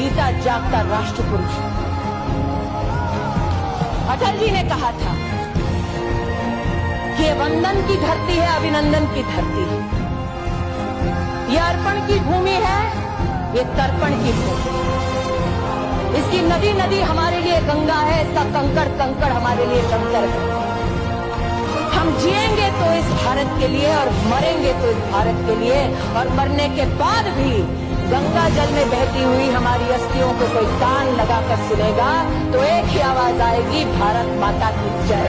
जीता जागता राष्ट्र पुरुष। अटल जी ने कहा था कि ये वंदन की धरती है, अभिनंदन की धरती है, ये अर्पण की भूमि है, ये तर्पण की भूमि। इसकी नदी नदी हमारे लिए गंगा है, इसका कंकड़ कंकड़ हमारे लिए शंकर है। हम जिएंगे तो इस भारत के लिए और मरेंगे तो इस भारत के लिए, और मरने के बाद भी गंगा जल में बहती हुई हमारी अस्थियों को कोई कान लगाकर सुनेगा तो एक ही आवाज आएगी, भारत माता की जय।